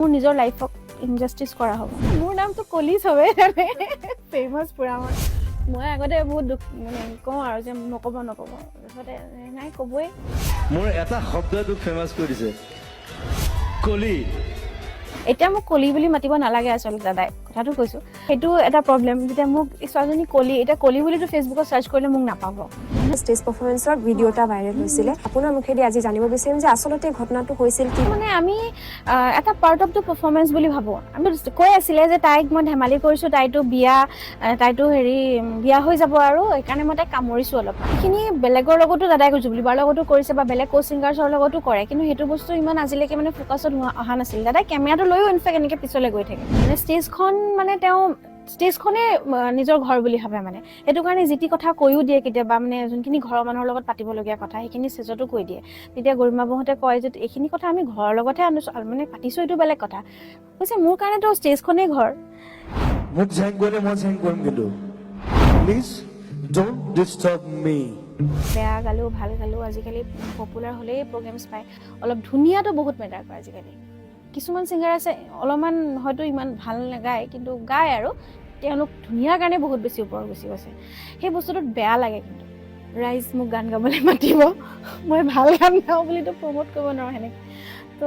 মোৰ নিজৰ লাইফক ইনজাস্টিস কৰা হ'ব। মোৰ নামটো কলিজ হবে ফেমাস পুৰা মই আগতে বহুত দুখ মানে কওঁ আৰু যে নকব তাৰপিছতে নাই কবই। মোৰ এটা শব্দটো ফেমাস কৰিছে কলি। এতিয়া মোক কলি বুলি মাতিব নালাগে আচলতে দাদাই, কথাটো কৈছো। সেইটো এটা প্ৰব্লেম, যেতিয়া মোক ছোৱালীজনী কলি, এতিয়া কলি বুলিতো ফেচবুকত সাৰ্চ কৰিলে মোক নাপাব। ষ্টেজ পাৰফৰ্মেন্সৰ ভিডিঅ' এটা ভাইৰেল হৈছিলে, আপোনাৰ মুখেদি আজি জানিব বিচাৰিম যে আচলতে ঘটনাটো হৈছিল কি? মানে আমি এটা পাৰ্ট অফ দ্য পাৰফৰ্মেন্স বুলি ভাবো। আমি কৈ আছিলে যে তাইক মই ধেমালি কৰিছো, তাইতো বিয়া হৈ যাব আৰু সেইকাৰণে মই তাইক কামুৰিছো অলপ। সেইখিনি বেলেগৰ লগতো দাদাই জুবলিবাৰ লগতো কৰিছে বা বেলেগ কো-ছিংগাৰ্ছৰ লগতো কৰে, কিন্তু সেইটো বস্তু ইমান আজিলৈকে মানে ফ'কাছত অহা নাছিল। দাদাই কেমেৰাটো লৈও ইনফেক্ট এনেকে পিছলৈ গৈ থাকে। মানে ষ্টেজখন মানে ষ্টেজখনে নিজৰ ঘৰ বুলি ভাবে মানে, সেইটো কাৰণে যি টি কথা কৈও দিয়ে কেতিয়াবা, মানে যোনখিনি ঘৰৰ মানুহৰ লগত পাতিবলগীয়া কথা সেইখিনি ষ্টেজতো কৈ দিয়ে। তেতিয়া গৰিমা বৌহঁতে কয় যে এইখিনি কথা আমি ঘৰৰ লগতহে মানে পাতিছো, এইটো বেলেগ কথা। কৈছে মোৰ কাৰণেতো ষ্টেজখনেই ঘৰ। মোক জেং কৰিলে মই জেং কৰিম, কিন্তু প্লিজ ডোন্ট ডিস্টাৰ্ব মি। বেয়া গালো ভাল গালো আজিকালি পপুলাৰ হ'লেই প্ৰগ্ৰেমছ পায়। অলপ ধুনীয়াটো বহুত মেটাৰ কৰে আজিকালি। কিছুমান ছিংগাৰ আছে অলপমান হয়তো ইমান ভাল নাগায়, কিন্তু গায় আৰু তেওঁলোক ধুনীয়াৰ কাৰণে বহুত বেছি ওপৰত গুচি গৈছে। সেই বস্তুটোত বেয়া লাগে। কিন্তু ৰাইজ মোক গান গাবলৈ মাতিব, মই ভাল গান গাওঁ বুলিতো প্ৰমোট কৰিব নোৱাৰোঁ সেনেকৈ। তো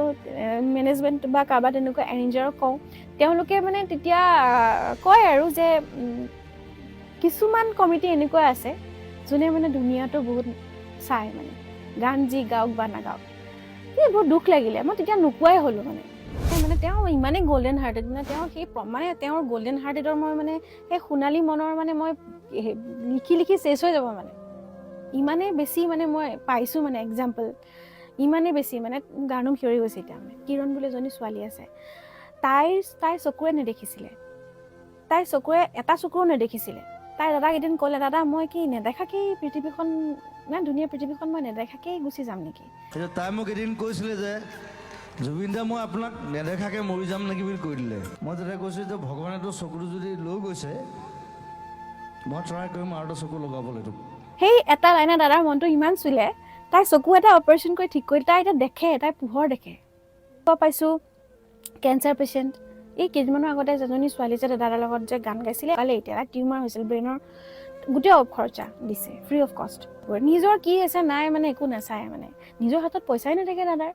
মেনেজমেণ্ট বা কাৰোবাৰ তেনেকুৱা এৰেঞ্জাৰক কওঁ, তেওঁলোকে মানে তেতিয়া কয় আৰু যে কিছুমান কমিটি এনেকুৱা আছে যোনে মানে ধুনীয়াটো বহুত চায়, মানে গান যি গাওক বা নাগাওক। বহুত দুখ লাগিলে, মই তেতিয়া নোকোৱাই হ'লো মানে তেওঁ ইমানেই গল্ডেন হাৰ্টেড, মানে তেওঁৰ গল্ডেন হাৰ্টেডৰ মই মানে সেই সোণালী মনৰ মানে মই লিখি চেচ হৈ যাব মানে। ইমানেই বেছি মানে মই পাইছোঁ মানে এক্সাম্পল, ইমানেই বেছি মানে গাৰ নোম শিয়ৰি গৈছে এতিয়া। মানে কিৰণ বুলি এজনী ছোৱালী আছে, তাইৰ চকুৰে নেদেখিছিলে, তাইৰ চকুৰে এটা চকুৰো নেদেখিছিলে। তাই দাদাক এদিন ক'লে, দাদা মই কি নেদেখাকেই পৃথিৱীখন, ইমান ধুনীয়া পৃথিৱীখন মই নেদেখাকেই গুচি যাম নেকি? তাই মোক এদিন কৈছিলে যে জুবিন দা মই আপোনাক নেদেখাকে মৰি যাম নেকি বুলি কৈ দিলে। মই তেতিয়া কৈছোঁ যে ভগৱানেতো চকুটো যদি লৈ গৈছে, মই ট্ৰাই কৰিম আৰু এটা চকু লগাবলৈ। সেই এটা লাইনে দাদাৰ মনটো ইমান চুলে, তাইৰ চকু এটা অপাৰেশ্যন কৰি ঠিক কৰি তাই এতিয়া দেখে, তাই পোহৰ দেখে। পাইছোঁ কেঞ্চাৰ পেচেণ্ট, এই কেইদিনমানৰ আগতে এজনী ছোৱালী যে দাদাৰ লগত যে গান গাইছিলে, এতিয়া টিউমাৰ হৈছিল ব্ৰেইনৰ, গোটেই খৰচা দিছে ফ্ৰী অফ কষ্ট। নিজৰ কি আছে নাই মানে একো নাচায়, মানে নিজৰ হাতত পইচাই নাথাকে দাদাৰ।